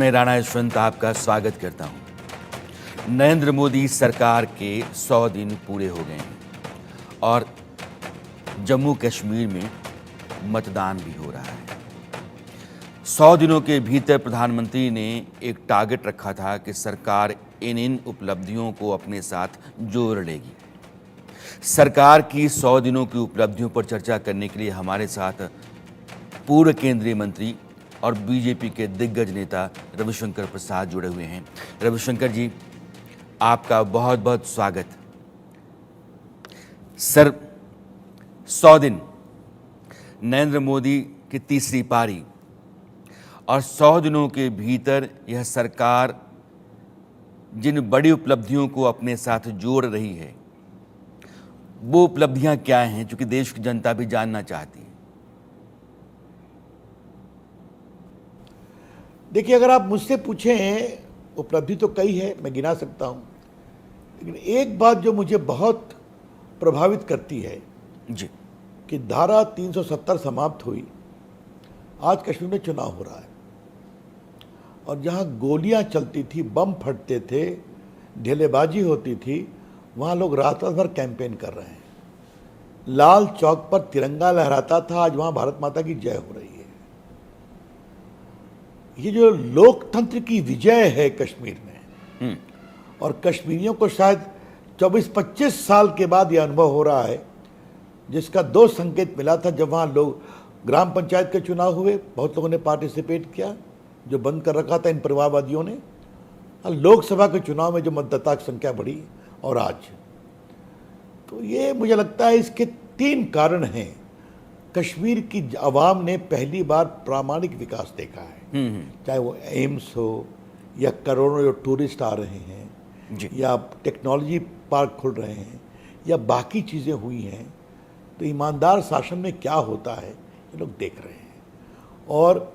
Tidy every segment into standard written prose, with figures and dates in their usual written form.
मैं राणा यशवंत आपका स्वागत करता हूं। नरेंद्र मोदी सरकार के 100 दिन पूरे हो गए हैं और जम्मू कश्मीर में मतदान भी हो रहा है। 100 दिनों के भीतर प्रधानमंत्री ने एक टारगेट रखा था कि सरकार इन उपलब्धियों को अपने साथ जोड़ लेगी। सरकार की 100 दिनों की उपलब्धियों पर चर्चा करने के लिए हमारे साथ पूर्व केंद्रीय मंत्री और बीजेपी के दिग्गज नेता रविशंकर प्रसाद जुड़े हुए हैं। रविशंकर जी, आपका बहुत बहुत स्वागत। सर, 100 दिन, नरेंद्र मोदी की तीसरी पारी और 100 दिनों के भीतर यह सरकार जिन बड़ी उपलब्धियों को अपने साथ जोड़ रही है, वो उपलब्धियां क्या हैं, क्योंकि देश की जनता भी जानना चाहती है। देखिए, अगर आप मुझसे पूछें, उपलब्धि तो कई है, मैं गिना सकता हूं, लेकिन एक बात जो मुझे बहुत प्रभावित करती है जी, कि धारा 370 समाप्त हुई, आज कश्मीर में चुनाव हो रहा है और जहां गोलियां चलती थी, बम फटते थे, ढेलेबाजी होती थी, वहां लोग रात भर कैंपेन कर रहे हैं। लाल चौक पर तिरंगा लहराता था, आज वहां भारत माता की जय हो रही है। ये जो लोकतंत्र की विजय है कश्मीर में, और कश्मीरियों को शायद 24-25 साल के बाद यह अनुभव हो रहा है, जिसका दो संकेत मिला था। जब वहाँ लोग ग्राम पंचायत के चुनाव हुए, बहुत लोगों ने पार्टिसिपेट किया, जो बंद कर रखा था इन परिवारवादियों ने। और लोकसभा के चुनाव में जो मतदाता की संख्या बढ़ी, और आज तो ये मुझे लगता है इसके 3 कारण हैं। कश्मीर की आवाम ने पहली बार प्रामाणिक विकास देखा है, चाहे वो एम्स हो, या करोड़ों जो टूरिस्ट आ रहे हैं जी, या टेक्नोलॉजी पार्क खुल रहे हैं, या बाकी चीज़ें हुई हैं। तो ईमानदार शासन में क्या होता है ये लोग देख रहे हैं, और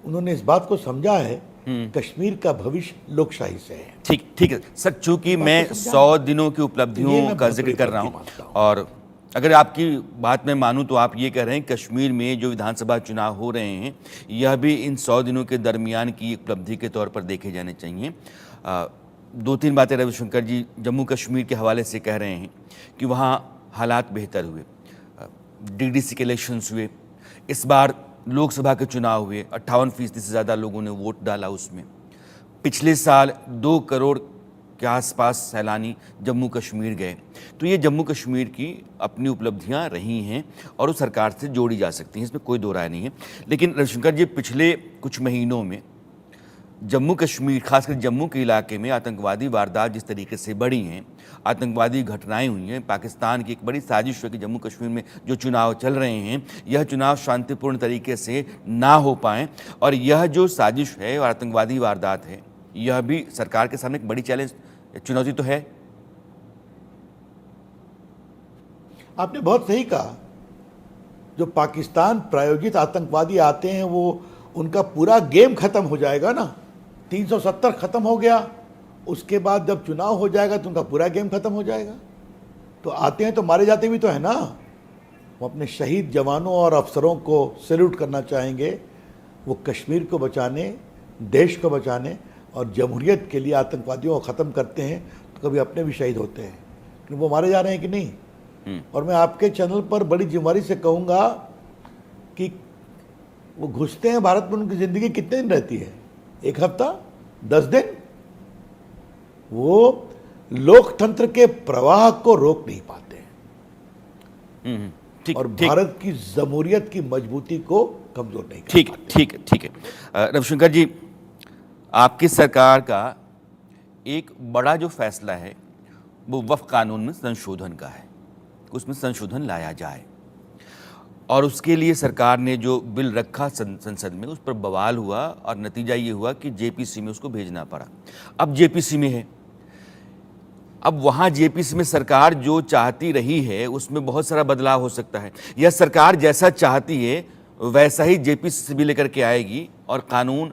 उन्होंने इस बात को समझा है कश्मीर का भविष्य लोकशाही से है। ठीक है सर। चूंकि मैं 100 दिनों की उपलब्धियों का जिक्र कर रहा हूं, और अगर आपकी बात में मानूं तो आप ये कह रहे हैं कश्मीर में जो विधानसभा चुनाव हो रहे हैं, यह भी इन 100 दिनों के दरमियान की उपलब्धि के तौर पर देखे जाने चाहिए। 2-3 बातें रविशंकर जी जम्मू कश्मीर के हवाले से कह रहे हैं कि वहाँ हालात बेहतर हुए, डीडीसी के इलेक्शंस हुए, इस बार लोकसभा के चुनाव हुए, 58% से ज़्यादा लोगों ने वोट डाला उसमें। पिछले साल 2 करोड़ के आसपास सैलानी जम्मू कश्मीर गए। तो ये जम्मू कश्मीर की अपनी उपलब्धियां रही हैं और वो सरकार से जोड़ी जा सकती हैं, इसमें कोई दो राय नहीं है। लेकिन रविशंकर जी, पिछले कुछ महीनों में जम्मू कश्मीर, खासकर जम्मू के इलाके में आतंकवादी वारदात जिस तरीके से बढ़ी हैं, आतंकवादी घटनाएं हुई हैं, पाकिस्तान की एक बड़ी साजिश है कि जम्मू कश्मीर में जो चुनाव चल रहे हैं, यह चुनाव शांतिपूर्ण तरीके से ना हो पाएँ, और यह जो साजिश है और आतंकवादी वारदात है, यह भी सरकार के सामने एक बड़ी चैलेंज, चुनौती तो है। आपने बहुत सही कहा, जो पाकिस्तान प्रायोजित आतंकवादी आते हैं, वो उनका पूरा गेम खत्म हो जाएगा ना। 370 खत्म हो गया, उसके बाद जब चुनाव हो जाएगा तो उनका पूरा गेम खत्म हो जाएगा। तो आते हैं तो मारे जाते भी तो है ना। वो अपने शहीद जवानों और अफसरों को सैल्यूट करना चाहेंगे, वो कश्मीर को बचाने, देश को बचाने और जमहूरियत के लिए आतंकवादियों को ख़त्म करते हैं। तो कभी अपने भी शहीद होते हैं, लेकिन वो मारे जा रहे हैं कि नहीं। और मैं आपके चैनल पर बड़ी जिम्मेदारी से कहूँगा कि वो घुसते हैं भारत में, उनकी ज़िंदगी कितने दिन रहती है? 1 हफ्ता, 10 दिन। वो लोकतंत्र के प्रवाह को रोक नहीं पाते हैं, और भारत की जमहूरियत की मजबूती को कमजोर नहीं कर पाते। ठीक है। रविशंकर जी, आपकी सरकार का एक बड़ा जो फैसला है वो वक्फ कानून में संशोधन का है, उसमें संशोधन लाया जाए, और उसके लिए सरकार ने जो बिल रखा संसद में, उस पर बवाल हुआ और नतीजा ये हुआ कि जेपीसी में उसको भेजना पड़ा। अब जेपीसी में है, अब वहाँ जेपीसी में सरकार जो चाहती रही है उसमें बहुत सारा बदलाव हो सकता है, या सरकार जैसा चाहती है वैसा ही जेपीसी से भी लेकर के आएगी, और कानून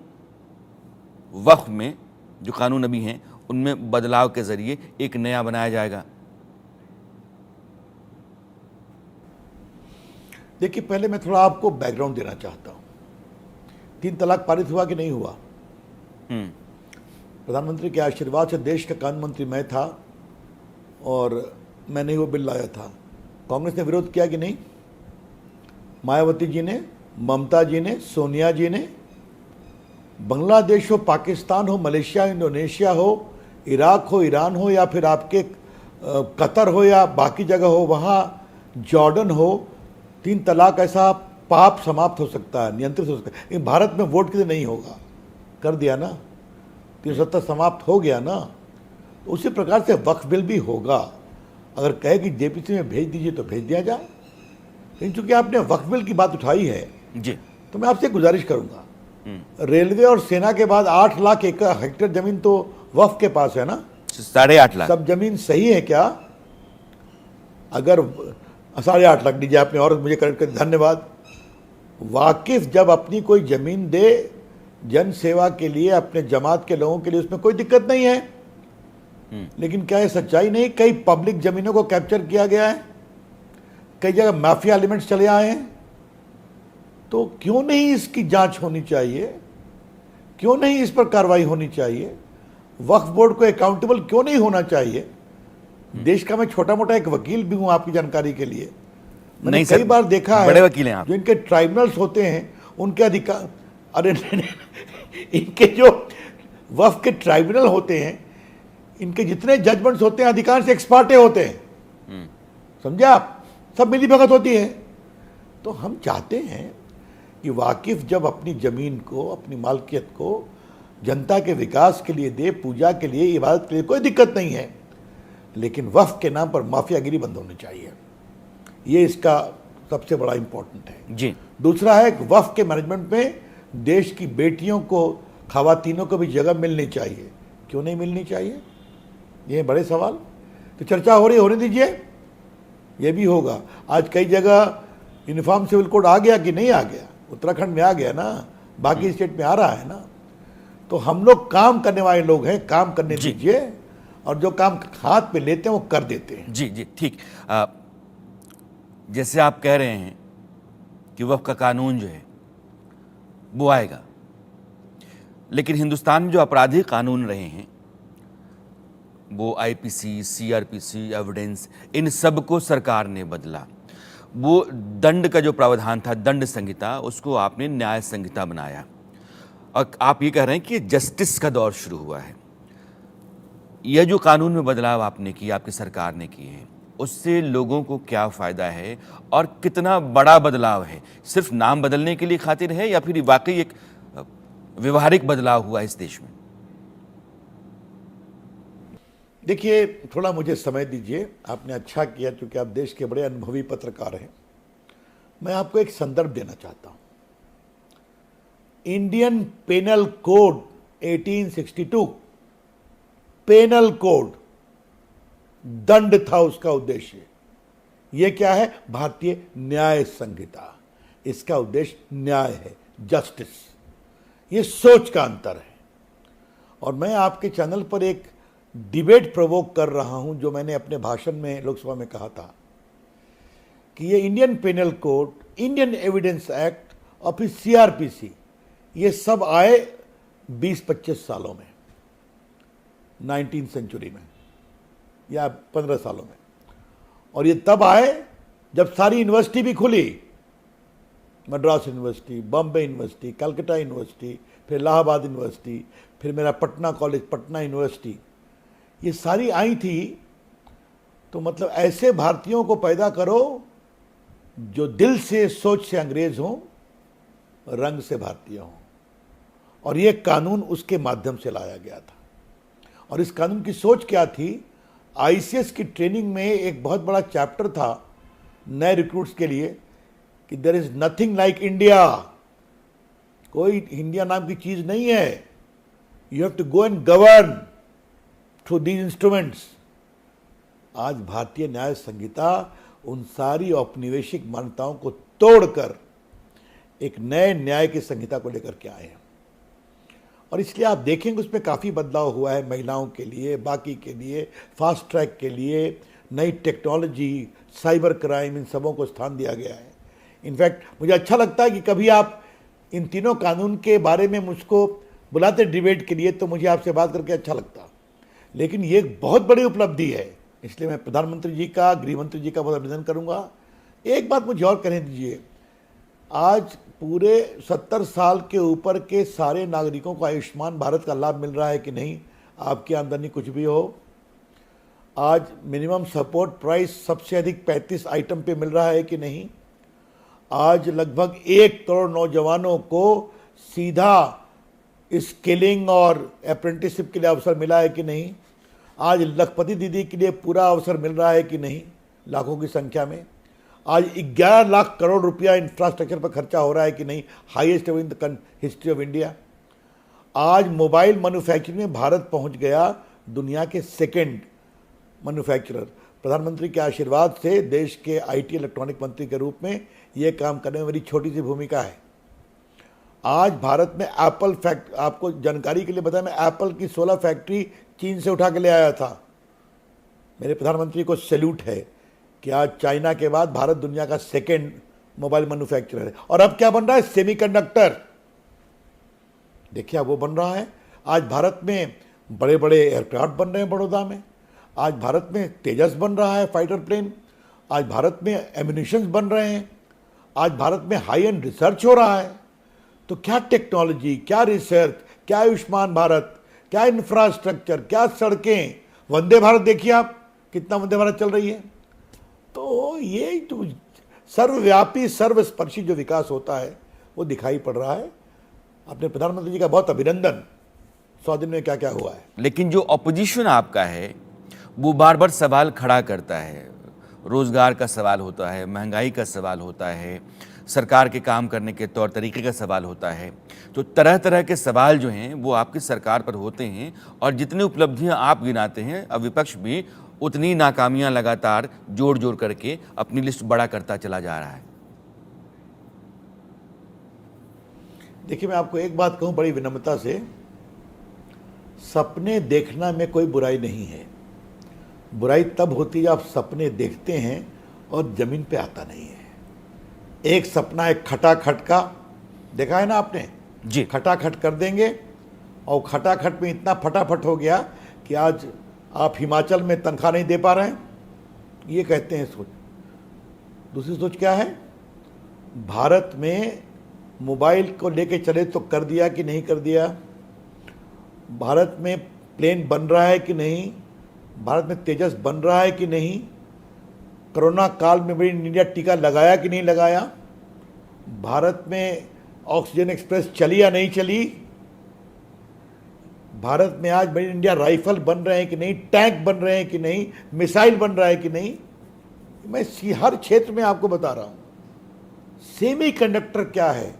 वक्फ में जो कानून अभी हैं उनमें बदलाव के जरिए एक नया बनाया जाएगा। देखिए, पहले मैं थोड़ा आपको बैकग्राउंड देना चाहता हूँ। 3 तलाक पारित हुआ कि नहीं हुआ? प्रधानमंत्री के आशीर्वाद से देश का कानून मंत्री मैं था और मैंने ही वो बिल लाया था। कांग्रेस ने विरोध किया कि नहीं? मायावती जी ने, ममता जी ने, सोनिया जी ने। बांग्लादेश हो, पाकिस्तान हो, मलेशिया, इंडोनेशिया हो, इराक हो, ईरान हो, या फिर आपके कतर हो या बाकी जगह हो, वहाँ जॉर्डन हो, 3 तलाक ऐसा पाप समाप्त हो सकता है, नियंत्रित हो सकता है। लेकिन भारत में वोट के लिए नहीं होगा। कर दिया ना, 370 समाप्त हो गया ना। तो उसी प्रकार से वक्फ बिल भी होगा। अगर कहे कि जेपीसी में भेज दीजिए तो भेज दिया जाए। लेकिन चूंकि आपने वक्फ बिल की बात उठाई है जी, तो मैं आपसे गुजारिश करूंगा, रेलवे और सेना के बाद 8 लाख हेक्टेयर जमीन तो वक्फ के पास है ना? 8.5 लाख। सब जमीन सही है क्या? अगर 8.5 लाख दीजिए आपने, और मुझे करेक्ट कर, धन्यवाद। वाकिफ जब अपनी कोई जमीन दे जन सेवा के लिए, अपने जमात के लोगों के लिए, उसमें कोई दिक्कत नहीं है। लेकिन क्या ये सच्चाई नहीं? कई पब्लिक जमीनों को कैप्चर किया गया है, कई जगह माफिया एलिमेंट्स चले आए हैं। तो क्यों नहीं इसकी जांच होनी चाहिए? क्यों नहीं इस पर कार्रवाई होनी चाहिए? वक्फ बोर्ड को अकाउंटेबल क्यों नहीं होना चाहिए? देश का मैं छोटा मोटा एक वकील भी हूं, आपकी जानकारी के लिए। मैंने नहीं कई सर, बार देखा है, बड़े वकील हैं आप। जो इनके ट्राइब्यूनल्स होते हैं उनके अधिकार, अरे नहीं, इनके जो वक्फ के ट्राइब्यूनल होते हैं, इनके जितने जजमेंट्स होते हैं अधिकांश एक्सपर्टे होते हैं। समझे आप? सब मिली भगत होती है। तो हम चाहते हैं कि वाकिफ जब अपनी जमीन को, अपनी मालकियत को जनता के विकास के लिए दे, पूजा के लिए, इबादत के लिए, कोई दिक्कत नहीं है। लेकिन वक्फ के नाम पर माफियागिरी बंद होनी चाहिए। ये इसका सबसे बड़ा इंपॉर्टेंट है जी। दूसरा है कि वक्फ के मैनेजमेंट में देश की बेटियों को, खवातीनों को भी जगह मिलनी चाहिए। क्यों नहीं मिलनी चाहिए? ये बड़े सवाल। तो चर्चा हो रही, होने दीजिए, ये भी होगा। आज कई जगह यूनिफॉर्म सिविल कोड आ गया कि नहीं आ गया? उत्तराखंड में आ गया ना, बाकी स्टेट में आ रहा है ना। तो हम लोग काम करने वाले लोग हैं, काम करने दीजिए, और जो काम हाथ में लेते हैं वो कर देते हैं। जी जी, ठीक। जैसे आप कह रहे हैं कि वक्फ का कानून जो है वो आएगा, लेकिन हिंदुस्तान में जो आपराधिक कानून रहे हैं, वो आईपीसी, सीआरपीसी, एविडेंस, इन सब को सरकार ने बदला। वो दंड का जो प्रावधान था, दंड संहिता, उसको आपने न्याय संहिता बनाया। और आप ये कह रहे हैं कि जस्टिस का दौर शुरू हुआ है। यह जो कानून में बदलाव आपने किए, आपकी सरकार ने किए हैं, उससे लोगों को क्या फ़ायदा है और कितना बड़ा बदलाव है? सिर्फ नाम बदलने के लिए खातिर है या फिर वाकई एक व्यवहारिक बदलाव हुआ इस देश में? देखिए, थोड़ा मुझे समय दीजिए। आपने अच्छा किया, क्योंकि आप देश के बड़े अनुभवी पत्रकार हैं। मैं आपको एक संदर्भ देना चाहता हूं। Indian penal code 1862, penal code, दंड था उसका उद्देश्य। यह क्या है? भारतीय न्याय संहिता। इसका उद्देश्य न्याय है, जस्टिस। ये सोच का अंतर है। और मैं आपके चैनल पर एक डिबेट प्रोवोक कर रहा हूं, जो मैंने अपने भाषण में लोकसभा में कहा था कि ये Indian penal code, Indian evidence act और फिर सीआरपीसी, ये सब आए 20-25 सालों में, 19वीं सेंचुरी में या 15 सालों में। और ये तब आए जब सारी यूनिवर्सिटी भी खुली, Madras university, Bombay university, Calcutta university, फिर इलाहाबाद यूनिवर्सिटी, फिर मेरा पटना कॉलेज, पटना यूनिवर्सिटी, ये सारी आई थी। तो मतलब ऐसे भारतीयों को पैदा करो जो दिल से, सोच से अंग्रेज हों, रंग से भारतीय हों। और ये कानून उसके माध्यम से लाया गया था। और इस कानून की सोच क्या थी? आईसीएस की ट्रेनिंग में एक बहुत बड़ा चैप्टर था नए रिक्रूट्स के लिए कि there is nothing like India. कोई इंडिया नाम की चीज नहीं है। You have to go and govern through these instruments. आज भारतीय न्याय संहिता उन सारी औपनिवेशिक मान्यताओं को तोड़कर एक नए न्याय की संहिता को लेकर के आए हैं। और इसलिए आप देखेंगे उसमें काफ़ी बदलाव हुआ है, महिलाओं के लिए, बाकी के लिए, फास्ट ट्रैक के लिए, नई टेक्नोलॉजी, साइबर क्राइम, इन सबों को स्थान दिया गया है। इनफैक्ट मुझे अच्छा लगता है कि कभी आप इन तीनों कानून के बारे में मुझको बुलाते डिबेट के लिए तो मुझे आपसे बात करके अच्छा लगता, लेकिन ये एक बहुत बड़ी उपलब्धि है, इसलिए मैं प्रधानमंत्री जी का, गृह मंत्री जी का बहुत अभिनंदन करूंगा। एक बात मुझे और कहने दीजिए, आज पूरे 70 साल के ऊपर के सारे नागरिकों को आयुष्मान भारत का लाभ मिल रहा है कि नहीं? आपकी आमदनी कुछ भी हो, आज मिनिमम सपोर्ट प्राइस सबसे अधिक 35 आइटम पे मिल रहा है कि नहीं? आज लगभग 1 करोड़ नौजवानों को सीधा स्किलिंग और अप्रेंटिसशिप के लिए अवसर मिला है कि नहीं? आज लखपति दीदी के लिए पूरा अवसर मिल रहा है कि नहीं, लाखों की संख्या में? आज 11 लाख करोड़ रुपया इंफ्रास्ट्रक्चर पर खर्चा हो रहा है कि नहीं, highest in the history of India? आज मोबाइल मैन्युफैक्चरिंग में भारत पहुंच गया दुनिया के सेकंड मैन्युफैक्चरर। प्रधानमंत्री के आशीर्वाद से देश के आईटी इलेक्ट्रॉनिक मंत्री के रूप में ये काम करने में मेरी छोटी सी भूमिका है। आज भारत में एप्पल फैक्ट्री, आपको जानकारी के लिए बताया, मैं एप्पल की 16 फैक्ट्री चीन से उठा के ले आया था। मेरे प्रधानमंत्री को सैल्यूट है कि आज चाइना के बाद भारत दुनिया का सेकंड मोबाइल मैन्युफैक्चरर है। और अब क्या बन रहा है? सेमीकंडक्टर। देखिए अब वो बन रहा है। आज भारत में बड़े बड़े एयरक्राफ्ट बन रहे हैं बड़ौदा में, आज भारत में तेजस बन रहा है फाइटर प्लेन, आज भारत में एम्यूनिशंस बन रहे हैं, आज भारत में हाई एंड रिसर्च हो रहा है। तो क्या टेक्नोलॉजी, क्या रिसर्च, क्या आयुष्मान भारत, क्या इंफ्रास्ट्रक्चर, क्या सड़कें, वंदे भारत देखिए आप, कितना वंदे भारत चल रही है। तो ये तो सर्वव्यापी सर्वस्पर्शी जो विकास होता है वो दिखाई पड़ रहा है। अपने प्रधानमंत्री जी का बहुत अभिनंदन। 100 दिन में क्या क्या हुआ है। लेकिन जो ऑपोजिशन आपका है वो बार बार सवाल खड़ा करता है, रोजगार का सवाल होता है, महंगाई का सवाल होता है, सरकार के काम करने के तौर तरीके का सवाल होता है। तो तरह तरह के सवाल जो हैं वो आपकी सरकार पर होते हैं, और जितनी उपलब्धियां आप गिनाते हैं अब विपक्ष भी उतनी नाकामियां लगातार जोड़ जोड़ करके अपनी लिस्ट बड़ा करता चला जा रहा है। देखिए मैं आपको एक बात कहूं बड़ी विनम्रता से, सपने देखना में कोई बुराई नहीं है। बुराई तब होती है जब आप सपने देखते हैं और जमीन पे आता नहीं है। एक सपना है खटाखट का, देखा है ना आपने जी। खटाखट कर देंगे, और खटाखट में इतना फटाफट हो गया कि आज आप हिमाचल में तनख्वाह नहीं दे पा रहे हैं, ये कहते हैं सोच। दूसरी सोच क्या है? भारत में मोबाइल को लेके चले तो कर दिया कि नहीं कर दिया, भारत में प्लेन बन रहा है कि नहीं, भारत में तेजस बन रहा है कि नहीं, कोरोना काल में मेड इन इंडिया टीका लगाया कि नहीं लगाया, भारत में ऑक्सीजन एक्सप्रेस चली या नहीं चली, भारत में आज मेड इन इंडिया राइफल बन रहे हैं कि नहीं, टैंक बन रहे हैं कि नहीं, मिसाइल बन रहा है कि नहीं। मैं हर क्षेत्र में आपको बता रहा हूं। सेमी कंडक्टर क्या है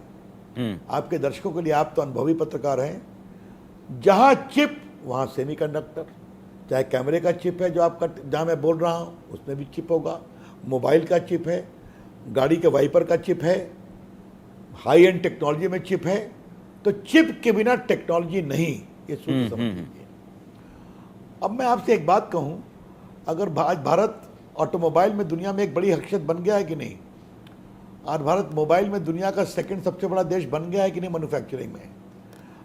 आपके दर्शकों के लिए, आप तो अनुभवी पत्रकार हैं, जहां चिप वहां सेमी कंडक्टर। चाहे कैमरे का चिप है जो आपका, जहां मैं बोल रहा हूं उसमें भी चिप होगा, मोबाइल का चिप है, गाड़ी के वाइपर का चिप है, हाई एंड टेक्नोलॉजी में चिप है। तो चिप के बिना टेक्नोलॉजी नहीं, ये सूत्र समझ लीजिए। अब मैं आपसे एक बात कहूं, अगर आज भारत ऑटोमोबाइल में दुनिया में एक बड़ी हकीकत बन गया है कि नहीं, आज भारत मोबाइल में दुनिया का सेकंड सबसे बड़ा देश बन गया है कि नहीं मैन्युफैक्चरिंग में।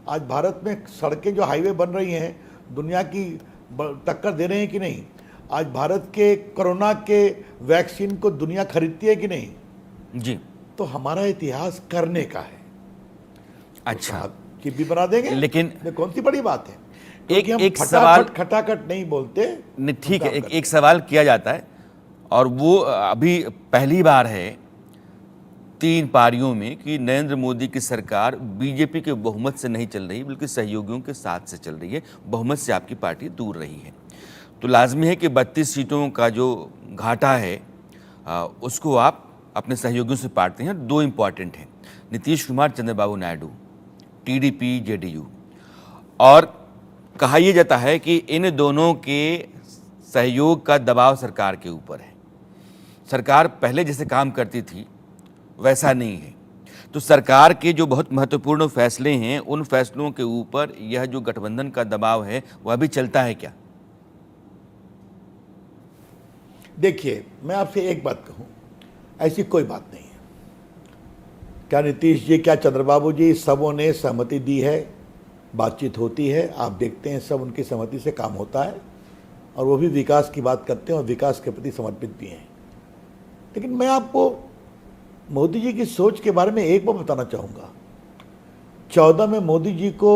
आज भारत में सड़कें जो हाईवे बन रही हैं दुनिया की टक्कर दे रहे हैं कि नहीं। आज भारत के कोरोना के वैक्सीन को दुनिया खरीदती है कि नहीं जी। तो हमारा इतिहास करने का है। अच्छा, चिप भी बना देंगे, लेकिन कौन सी बड़ी बात है। एक सवाल खटाखट नहीं बोलते। ठीक है, एक सवाल किया जाता है, और वो अभी पहली बार है 3 पारियों में कि नरेंद्र मोदी की सरकार बीजेपी के बहुमत से नहीं चल रही बल्कि सहयोगियों के साथ से चल रही है, बहुमत से आपकी पार्टी दूर रही है। तो लाजमी है कि 32 सीटों का जो घाटा है उसको आप अपने सहयोगियों से पाटते हैं। 2 इंपॉर्टेंट हैं, नीतीश कुमार, चंद्रबाबू नायडू, टीडीपी, जेडीयू। और कहा यह जाता है कि इन दोनों के सहयोग का दबाव सरकार के ऊपर है। सरकार पहले जैसे काम करती थी वैसा नहीं है। तो सरकार के जो बहुत महत्वपूर्ण फैसले हैं उन फैसलों के ऊपर यह जो गठबंधन का दबाव है वह भी चलता है क्या? देखिए मैं आपसे एक बात कहूं, ऐसी कोई बात नहीं है। क्या नीतीश जी, क्या चंद्रबाबू जी, सबों ने सहमति दी है बातचीत होती है, आप देखते हैं सब उनकी सहमति से काम होता है और वो भी विकास की बात करते हैं और विकास के प्रति समर्पित भी हैं। लेकिन मैं आपको मोदी जी की सोच के बारे में एक बात बताना चाहूँगा। 14 में मोदी जी को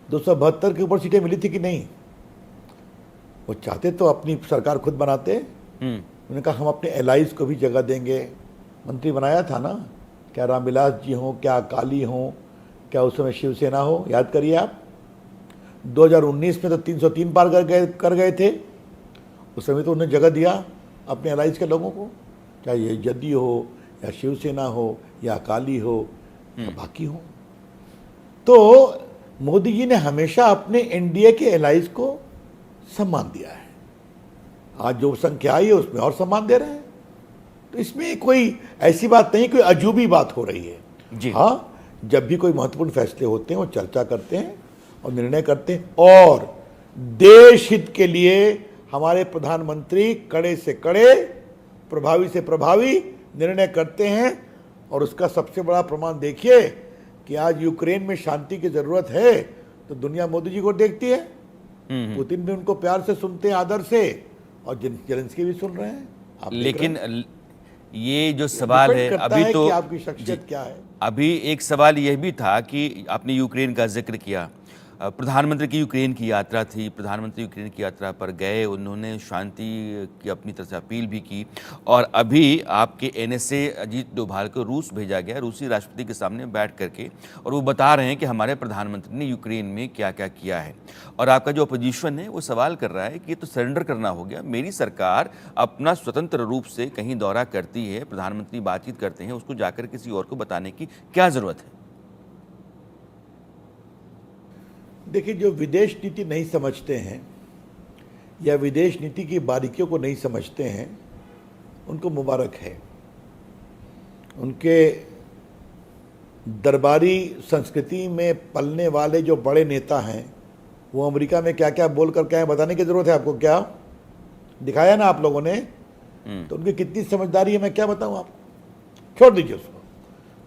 272 के ऊपर सीटें मिली थी कि नहीं? वो चाहते तो अपनी सरकार खुद बनाते। उन्होंने कहा हम अपने एलाइज को भी जगह देंगे। मंत्री बनाया था ना, क्या रामविलास जी हों, क्या अकाली हों, क्या उस समय शिवसेना हो, याद करिए आप। 2019 में तो 303 पार कर गए थे। उस समय तो उन्होंने जगह दिया अपने एलाइज के लोगों को, चाहे ये जदयू हो या शिवसेना हो या अकाली हो या बाकी हो। तो मोदी जी ने हमेशा अपने एनडीए के एलाइज को सम्मान दिया है। आज जो संख्या आई है उसमें और सम्मान दे रहे हैं। तो इसमें कोई ऐसी बात नहीं, कोई अजूबी बात हो रही है जी। हाँ, जब भी कोई महत्वपूर्ण फैसले होते हैं वो चर्चा करते हैं और निर्णय करते हैं, और देश हित के लिए हमारे प्रधानमंत्री कड़े से कड़े, प्रभावी से प्रभावी निर्णय करते हैं। और उसका सबसे बड़ा प्रमाण देखिए कि आज यूक्रेन में शांति की जरूरत है तो दुनिया मोदी जी को देखती है। पुतिन भी उनको प्यार से सुनते हैं, आदर से, और जेलेंस्की भी सुन रहे हैं। आप लेकिन ये जो सवाल है अभी तो आपकी शख्सियत क्या है। अभी एक सवाल यह भी था कि आपने यूक्रेन का जिक्र किया, प्रधानमंत्री की यूक्रेन की यात्रा थी, प्रधानमंत्री यूक्रेन की यात्रा पर गए, उन्होंने शांति की अपनी तरफ से अपील भी की, और अभी आपके एनएसए अजीत डोभाल को रूस भेजा गया, रूसी राष्ट्रपति के सामने बैठ करके, और वो बता रहे हैं कि हमारे प्रधानमंत्री ने यूक्रेन में क्या क्या किया है। और आपका जो अपोजिशन है वो सवाल कर रहा है कि ये तो सरेंडर करना हो गया। मेरी सरकार अपना स्वतंत्र रूप से कहीं दौरा करती है, प्रधानमंत्री बातचीत करते हैं, उसको जाकर किसी और को बताने की क्या जरूरत है? देखिए, जो विदेश नीति नहीं समझते हैं या विदेश नीति की बारीकियों को नहीं समझते हैं, उनको मुबारक है। उनके दरबारी संस्कृति में पलने वाले जो बड़े नेता हैं, वो अमेरिका में क्या क्या बोल कर क्या है बताने की जरूरत है आपको? क्या दिखाया ना आप लोगों ने, तो उनकी कितनी समझदारी है मैं क्या बताऊं आपको। छोड़ दीजिए उसको,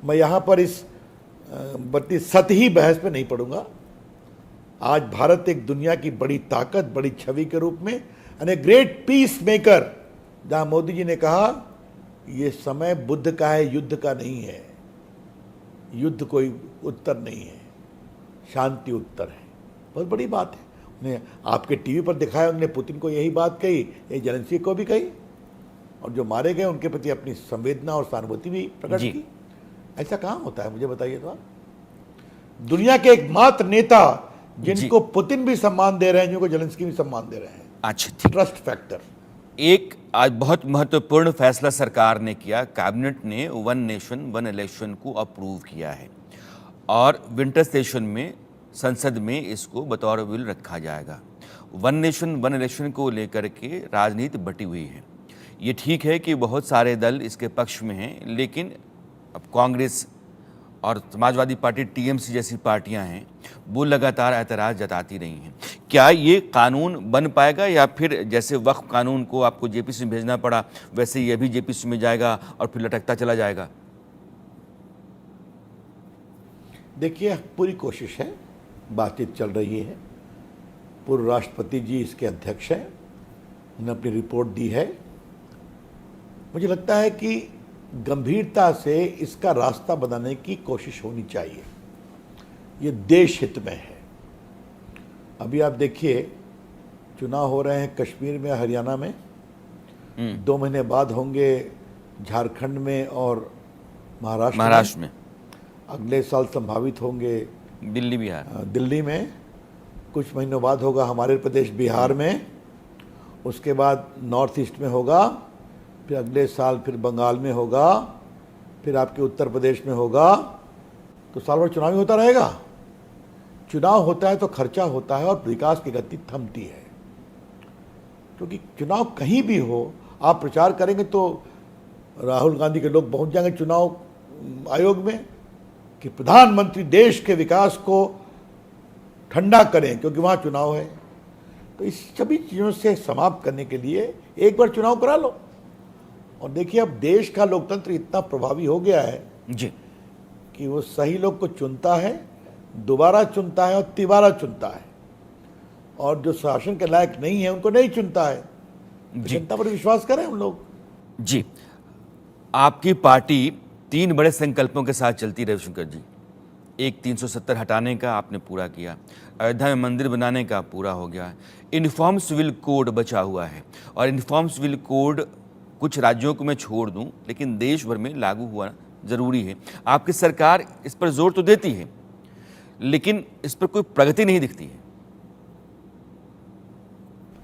मैं यहाँ पर इस बत्ती सतही बहस में नहीं पढ़ूंगा। आज भारत एक दुनिया की बड़ी ताकत, बड़ी छवि के रूप में, and a great peace maker, जहां मोदी जी ने कहा ये समय बुद्ध का है, युद्ध का नहीं है। युद्ध कोई उत्तर नहीं है, शांति उत्तर है। बहुत बड़ी बात है। उन्हें आपके टीवी पर दिखाया, उन्होंने पुतिन को यही बात कही, ये जेलेंस्की को भी कही, और जो मारे गए उनके प्रति अपनी संवेदना और सहानुभूति भी प्रकट की। ऐसा कहाँ होता है, मुझे बताइए तो आप। दुनिया के एकमात्र नेता जिनको पुतिन भी सम्मान दे रहे हैं, जिनको जेलेंस्की भी सम्मान दे रहे हैं। अच्छा, ट्रस्ट फैक्टर। एक आज बहुत महत्वपूर्ण फैसला सरकार ने किया, कैबिनेट ने वन नेशन वन इलेक्शन को अप्रूव किया है, और विंटर सेशन में संसद में इसको बतौर बिल रखा जाएगा। वन नेशन वन इलेक्शन को लेकर के राजनीति बटी हुई है। ये ठीक है कि बहुत सारे दल इसके पक्ष में हैं, लेकिन अब कांग्रेस और समाजवादी पार्टी टीएमसी जैसी पार्टियां हैं, वो लगातार ऐतराज़ जताती रही हैं। क्या ये कानून बन पाएगा, या फिर जैसे वक्फ कानून को आपको जेपीसी में भेजना पड़ा वैसे ये भी जेपीसी में जाएगा और फिर लटकता चला जाएगा? देखिए, पूरी कोशिश है, बातचीत चल रही है। पूर्व राष्ट्रपति जी इसके अध्यक्ष हैं, उन्होंने अपनी रिपोर्ट दी है। मुझे लगता है कि गंभीरता से इसका रास्ता बनाने की कोशिश होनी चाहिए। ये देश हित में है। अभी आप देखिए, चुनाव हो रहे हैं कश्मीर में, हरियाणा में, 2 महीने बाद होंगे झारखंड में और महाराष्ट्र में। अगले साल संभावित होंगे दिल्ली में। कुछ महीनों बाद होगा हमारे प्रदेश बिहार में। उसके बाद नॉर्थ ईस्ट में होगा, फिर अगले साल फिर बंगाल में होगा, फिर आपके उत्तर प्रदेश में होगा। तो साल भर चुनाव ही होता रहेगा। चुनाव होता है तो खर्चा होता है और विकास की गति थमती है। क्योंकि चुनाव कहीं भी हो, आप प्रचार करेंगे तो राहुल गांधी के लोग पहुंच जाएंगे चुनाव आयोग में कि प्रधानमंत्री देश के विकास को ठंडा करें, क्योंकि वहाँ चुनाव है। तो इस सभी चीज़ों से समाप्त करने के लिए एक बार चुनाव करा लो। और देखिए, अब देश का लोकतंत्र इतना प्रभावी हो गया है जी कि वो सही लोग को चुनता है, दोबारा चुनता है और तिबारा चुनता है, और जो शासन के लायक नहीं है उनको नहीं चुनता है। तो जी। जनता पर विश्वास करें हम लोग। जी, आपकी पार्टी 3 बड़े संकल्पों के साथ चलती है रविशंकर जी। एक 370 हटाने का आपने पूरा किया, अयोध्या में मंदिर बनाने का पूरा हो गया, यूनिफॉर्म सिविल कोड बचा हुआ है, और यूनिफॉर्म सिविल कोड कुछ राज्यों को मैं छोड़ दूं लेकिन देश भर में लागू हुआ ज़रूरी है। आपकी सरकार इस पर जोर तो देती है लेकिन इस पर कोई प्रगति नहीं दिखती है।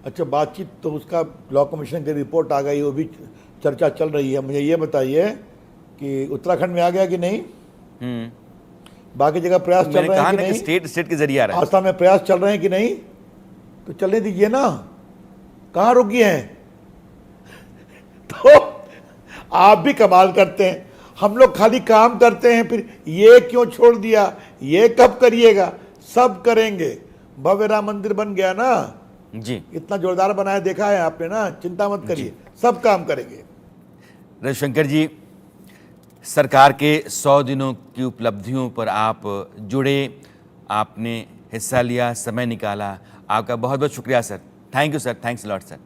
अच्छा, बातचीत तो उसका लॉ कमीशन की रिपोर्ट आ गई, वो भी चर्चा चल रही है। मुझे ये बताइए कि उत्तराखंड में आ गया कि नहीं? बाकी जगह प्रयास चल मैंने रहे कहा हैं कि ना कि नहीं? स्टेट के जरिए आ रहा है। आसाम में प्रयास चल रहे हैं कि नहीं? तो चलने दीजिए ना, कहाँ रुक गए हैं? तो आप भी कमाल करते हैं, हम लोग खाली काम करते हैं, फिर ये क्यों छोड़ दिया, ये कब करिएगा? सब करेंगे। भव्य राम मंदिर बन गया ना, जी, इतना जोरदार बनाया, देखा है आपने ना, चिंता मत करिए, सब काम करेंगे। रविशंकर जी, सरकार के 100 दिनों की उपलब्धियों पर आप जुड़े, आपने हिस्सा लिया, समय निकाला, आपका बहुत बहुत शुक्रिया sir. Thank you sir, thanks lot sir.